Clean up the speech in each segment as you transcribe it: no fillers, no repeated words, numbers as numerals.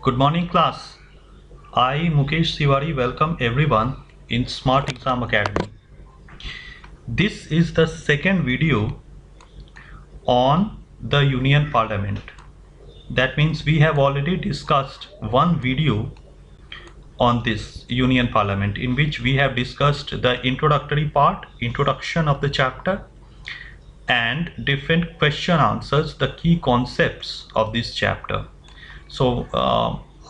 Good morning, class. I, Mukesh Tiwari, welcome everyone in Smart Exam Academy. This is the second video on the Union Parliament. That means we have already discussed one video on this Union Parliament in which we have discussed the introductory part, introduction of the chapter, and different question answers, the key concepts of this chapter. So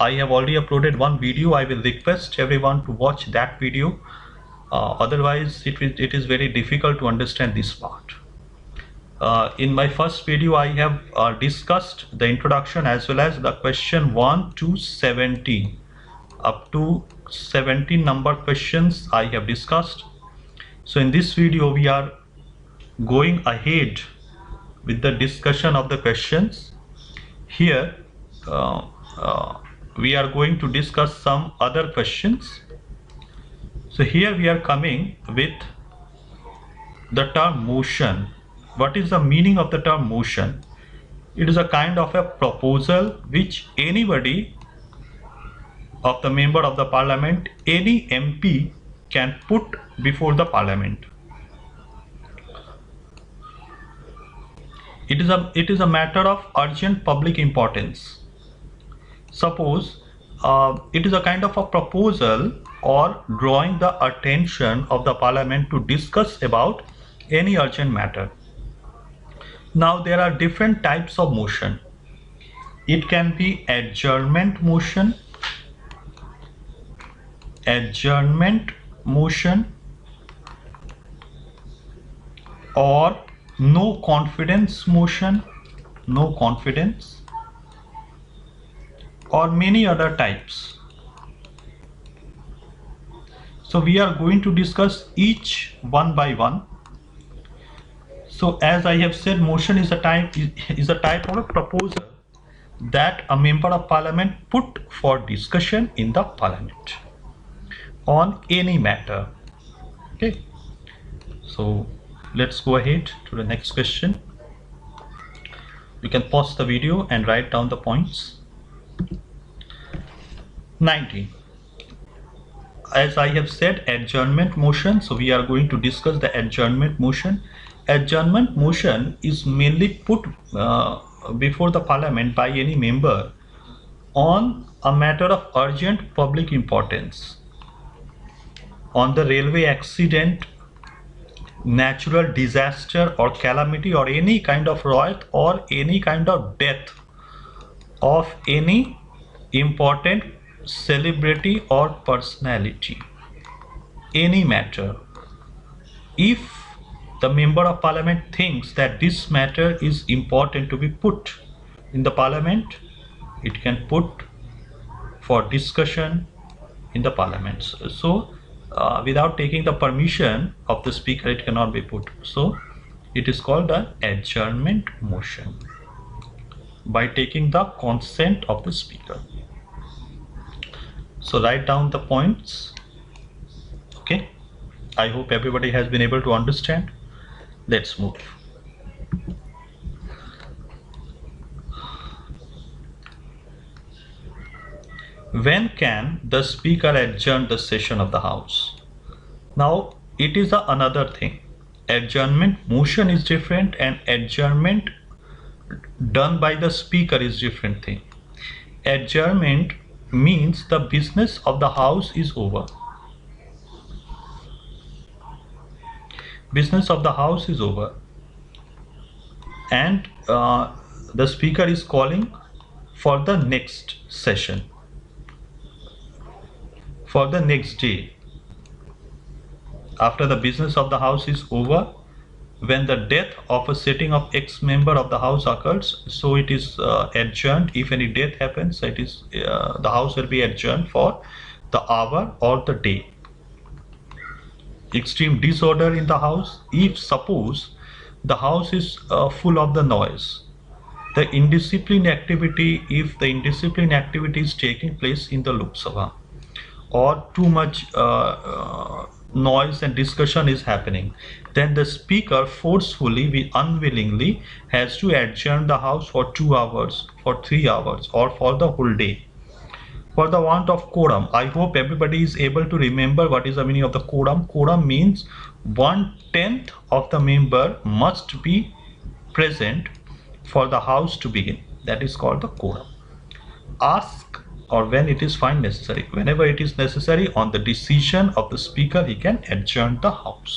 I have already uploaded one video. I will request everyone to watch that video. Otherwise it is very difficult to understand this part. In my first video I have discussed the introduction as well as the question 1 to 17. Up to 17 number questions I have discussed. So in this video we are going ahead with the discussion of the questions. Here we are going to discuss some other questions. So here we are coming with the term motion. What is the meaning of the term motion? It is a kind of a proposal which anybody of the member of the parliament, any MP can put before the parliament. It is a matter of urgent public importance. Suppose it is a kind of a proposal or drawing the attention of the parliament to discuss about any urgent matter. Now there are different types of motion. It can be adjournment motion, or no confidence motion, or many other types. So we are going to discuss each one by one. So as I have said, motion is a type of a proposal that a member of parliament put for discussion in the parliament on any matter. Okay, so let's go ahead to the next question. You can pause the video and write down the points. 19. As I have said, adjournment motion. So we are going to discuss the adjournment motion. Adjournment motion is mainly put before the parliament by any member on a matter of urgent public importance, on the railway accident, natural disaster or calamity, or any kind of riot, or any kind of death of any important celebrity or personality, any matter. If the member of parliament thinks that this matter is important to be put in the parliament, it can put for discussion in the parliament. So without taking the permission of the speaker, it cannot be put. So it is called an adjournment motion, by taking the consent of the speaker. So write down the points. Okay, I hope everybody has been able to understand. Let's move. When can the speaker adjourn the session of the house? Now it is another thing. Adjournment motion is different and adjournment done by the speaker is different thing. Adjournment means the business of the house is over. Business of the house is over, and the speaker is calling for the next session, for the next day. After the business of the house is over, when the death of a sitting of ex-member of the house occurs, so it is adjourned. If any death happens, it is the house will be adjourned for the hour or the day. Extreme disorder in the house. If suppose the house is full of the noise, the indisciplined activity, if the indisciplined activity is taking place in the Lok Sabha, or too much noise and discussion is happening, then the speaker forcefully, unwillingly has to adjourn the house for 2 hours, for 3 hours, or for the whole day. For the want of quorum, I hope everybody is able to remember what is the meaning of the quorum. Quorum means 1/10 of the member must be present for the house to begin. That is called the quorum. Ask, or when it is found necessary. Whenever it is necessary, on the decision of the speaker, he can adjourn the house.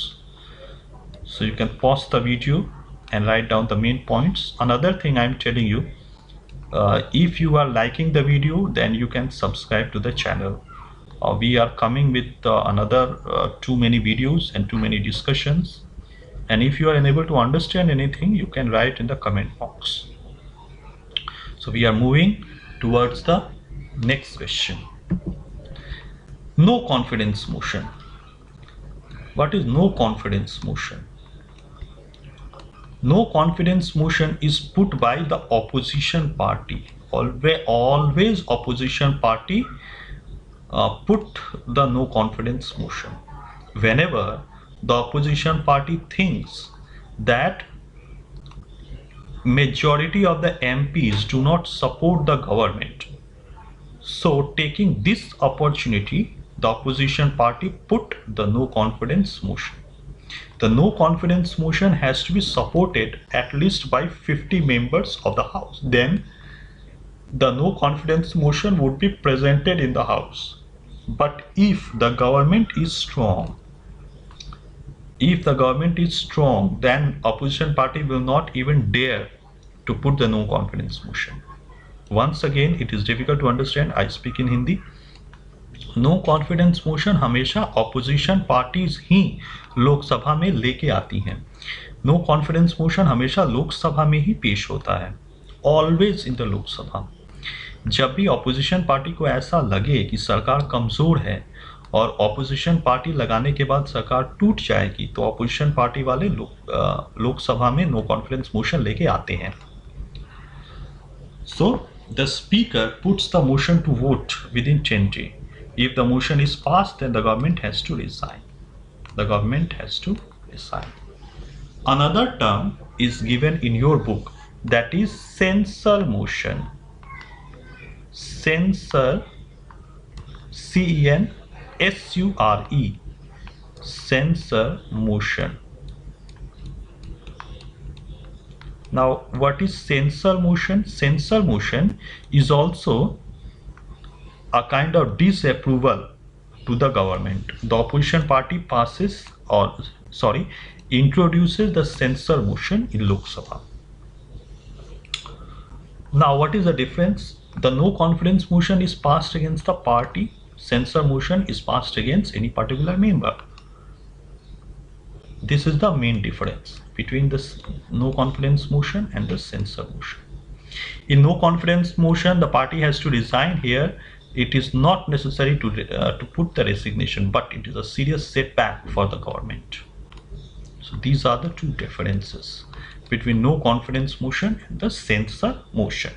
So you can pause the video and write down the main points. Another thing I'm telling you, if you are liking the video, then you can subscribe to the channel. We are coming with another too many videos and too many discussions, and if you are unable to understand anything, you can write in the comment box. So we are moving towards the next question. No confidence motion. What is no confidence motion? No confidence motion is put by the opposition party. Always opposition party put the no confidence motion. Whenever the opposition party thinks that majority of the MPs do not support the government, so taking this opportunity, the opposition party put the no confidence motion. The no confidence motion has to be supported at least by 50 members of the House. Then the no confidence motion would be presented in the House. But if the government is strong, then opposition party will not even dare to put the no confidence motion. Once again, it is difficult to understand. I speak in Hindi. No confidence motion हमेशा opposition parties ही लोकसभा में लेके आती हैं. No confidence motion हमेशा लोकसभा में ही पेश होता है, ऑलवेज इन द लोकसभा. जब भी ऑपोजिशन पार्टी को ऐसा लगे कि सरकार कमजोर है और ऑपोजिशन पार्टी लगाने के बाद सरकार टूट जाएगी, तो ऑपोजिशन पार्टी वाले लोकसभा में नो कॉन्फिडेंस मोशन लेके आते हैं. So the speaker puts the motion to vote within 10 days. If the motion is passed, then the government has to resign. The government has to resign. Another term is given in your book, that is censure motion. Censure, C-E-N-S-U-R-E. Censure motion. Now, what is censure motion? Censure motion is also a kind of disapproval to the government. The opposition party introduces the censure motion in Lok Sabha. Now, what is the difference? The no confidence motion is passed against the party. Censure motion is passed against any particular member. This is the main difference between the no confidence motion and the censure motion. In no confidence motion, the party has to resign. Here, it is not necessary to put the resignation, but it is a serious setback for the government. So these are the two differences between no confidence motion and the censure motion.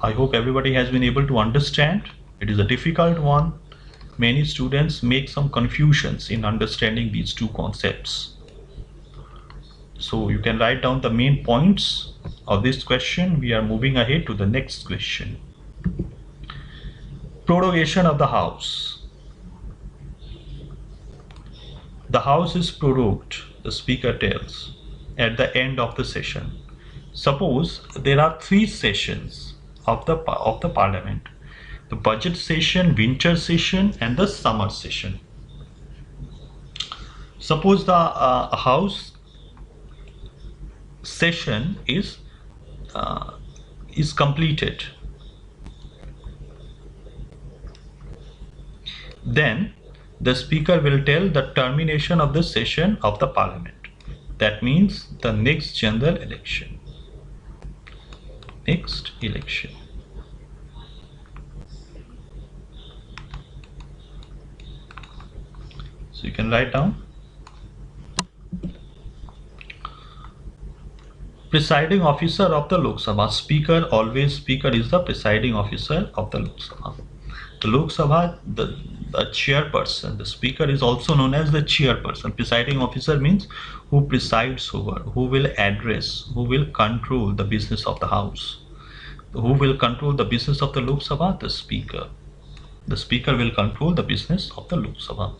I hope everybody has been able to understand. It is a difficult one. Many students make some confusions in understanding these two concepts. So you can write down the main points of this question. We are moving ahead to the next question. Prorogation of the House. The House is prorogued, the Speaker tells, at the end of the session. Suppose there are 3 sessions of the Parliament: the budget session, winter session, and the summer session. Suppose the House session is completed. Then the speaker will tell the termination of the session of the Parliament. That means the next general election. Next election. So you can write down. Presiding officer of the Lok Sabha. Speaker is the presiding officer of the Lok Sabha. The Lok Sabha, the chairperson, the speaker is also known as the chairperson. Presiding officer means who presides over, who will address, who will control the business of the house. Who will control the business of the Lok Sabha? The Speaker. The Speaker will control the business of the Lok Sabha.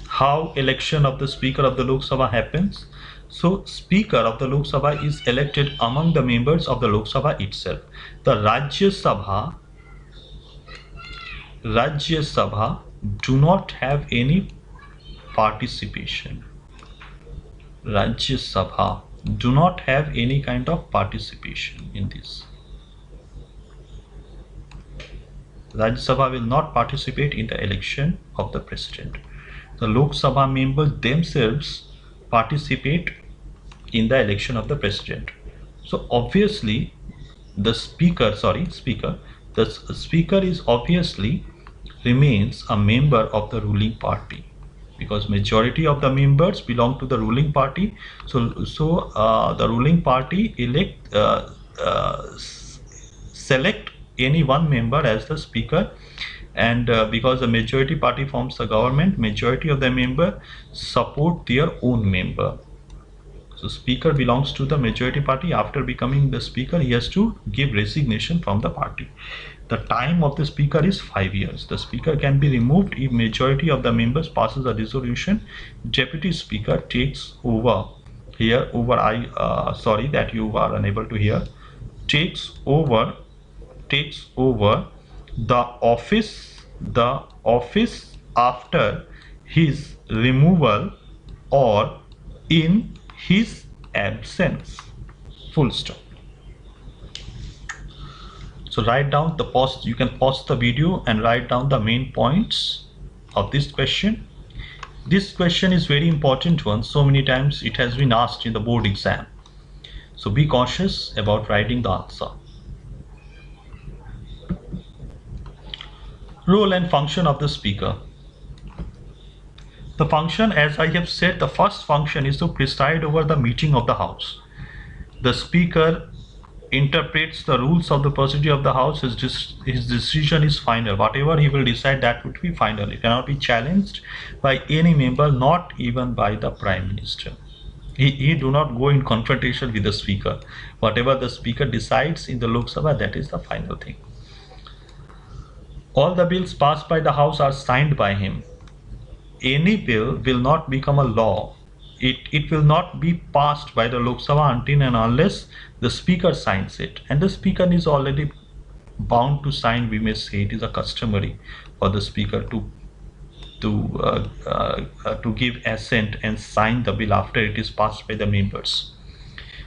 How election of the Speaker of the Lok Sabha happens? So, Speaker of the Lok Sabha is elected among the members of the Lok Sabha itself. The Rajya Sabha do not have any participation. Rajya Sabha do not have any kind of participation in this. Rajya Sabha will not participate in the election of the president. The Lok Sabha members themselves participate in the election of the president. So obviously the speaker is obviously remains a member of the ruling party, because majority of the members belong to the ruling party. So the ruling party select any one member as the speaker, and because the majority party forms the government, majority of the member support their own member. So speaker belongs to the majority party. After becoming the speaker, he has to give resignation from the party. The time of the speaker is 5 years. The speaker can be removed if majority of the members passes a resolution. Deputy speaker takes over. Sorry that you are unable to hear. Takes over the office after his removal or in his absence. Full stop. So write down the pause. You can pause the video and write down the main points of this question. This question is very important one. So many times it has been asked in the board exam. So be cautious about writing the answer. Role and function of the speaker. The function, as I have said, the first function is to preside over the meeting of the House. The speaker interprets the rules of the procedure of the House. His decision is final. Whatever he will decide, that would be final. It cannot be challenged by any member, not even by the Prime Minister. He do not go in confrontation with the speaker. Whatever the speaker decides in the Lok Sabha, that is the final thing. All the bills passed by the House are signed by him. Any bill will not become a law. It will not be passed by the Lok Sabha until and unless the speaker signs it. And the speaker is already bound to sign. We may say it is a customary for the speaker to give assent and sign the bill after it is passed by the members.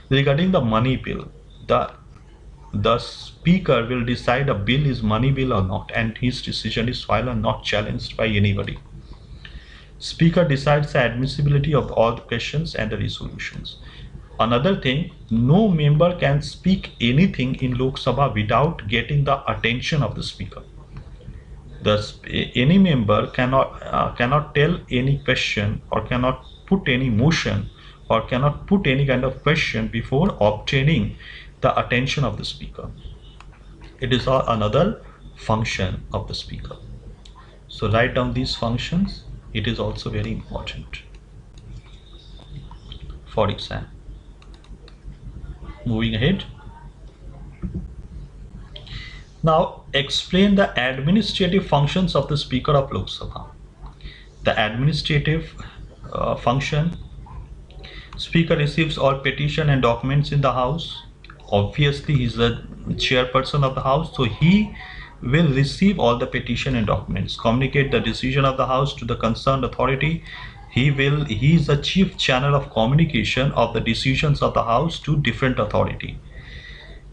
Regarding the money bill, the speaker will decide a bill is money bill or not, and his decision is final and not challenged by anybody. Speaker decides the admissibility of all the questions and the resolutions. Another thing, no member can speak anything in Lok Sabha without getting the attention of the speaker. Any member cannot tell any question or cannot put any motion or cannot put any kind of question before obtaining the attention of the speaker. It is another function of the speaker. So write down these functions. It is also very important for exam. Moving ahead. Now explain the administrative functions of the Speaker of Lok Sabha. The administrative function. Speaker receives all petition and documents in the House. Obviously he is the chairperson of the House, so he will receive all the petition and documents, communicate the decision of the House to the concerned authority. He is the chief channel of communication of the decisions of the House to different authority.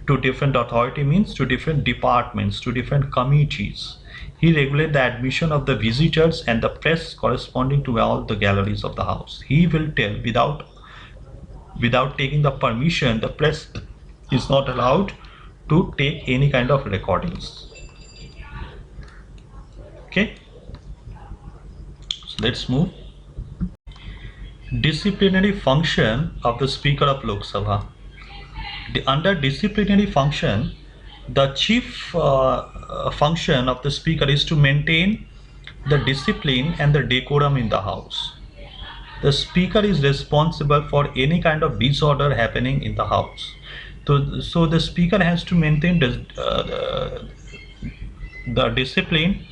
To different authority means to different departments, to different committees. He regulates the admission of the visitors and the press corresponding to all the galleries of the House. He will tell without taking the permission, the press is not allowed to take any kind of recordings. Okay, so let's move. Disciplinary function of the Speaker of Lok Sabha. Under disciplinary function, the chief function of the Speaker is to maintain the discipline and the decorum in the House. the speaker is responsible for any kind of disorder happening in the house. So the speaker has to maintain the discipline,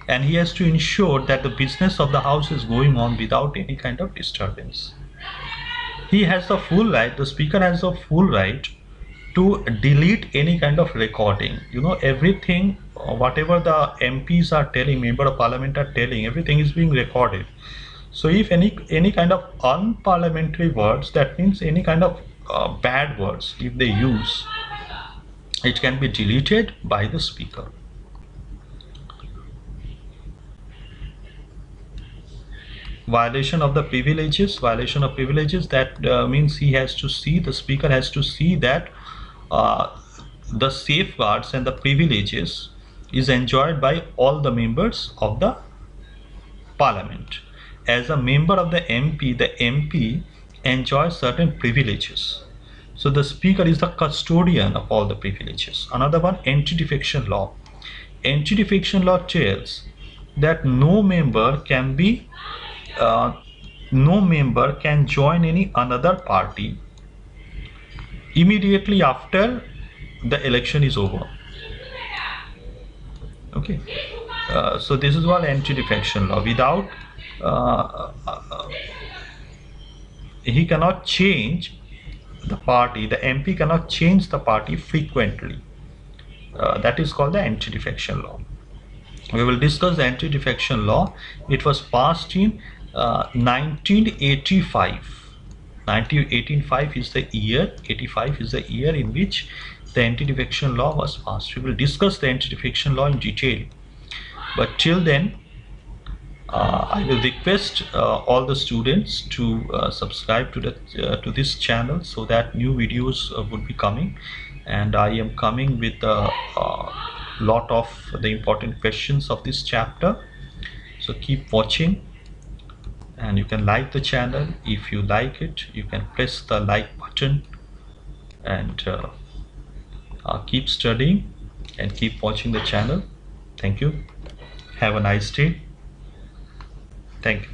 and he has to ensure that the business of the house is going on without any kind of disturbance. He has the full right, the speaker has the full right to delete any kind of recording. You know, everything, whatever the MPs are telling, member of parliament are telling, everything is being recorded. So if any kind of unparliamentary words, that means any kind of bad words, if they use, it can be deleted by the speaker. Violation of the privileges, that means he has to see, the speaker has to see that the safeguards and the privileges is enjoyed by all the members of the parliament. As a member of the MP enjoys certain privileges. So the speaker is the custodian of all the privileges. Another one, anti-defection law. Anti-defection law tells that no member can join any another party immediately after the election is over. Okay, so this is what anti-defection law. Without he cannot change the party, the MP cannot change the party frequently. That is called the anti-defection law. We will discuss the anti-defection law. It was passed in 1985. 1985 is the year, 85 is the year in which the anti-defection law was passed. We will discuss the anti-defection law in detail. But till then, I will request all the students to subscribe to this channel, so that new videos would be coming, and I am coming with a lot of the important questions of this chapter. So keep watching, and you can like the channel. If you like it, you can press the like button, and keep studying and keep watching the channel. Thank you. Have a nice day. Thank you.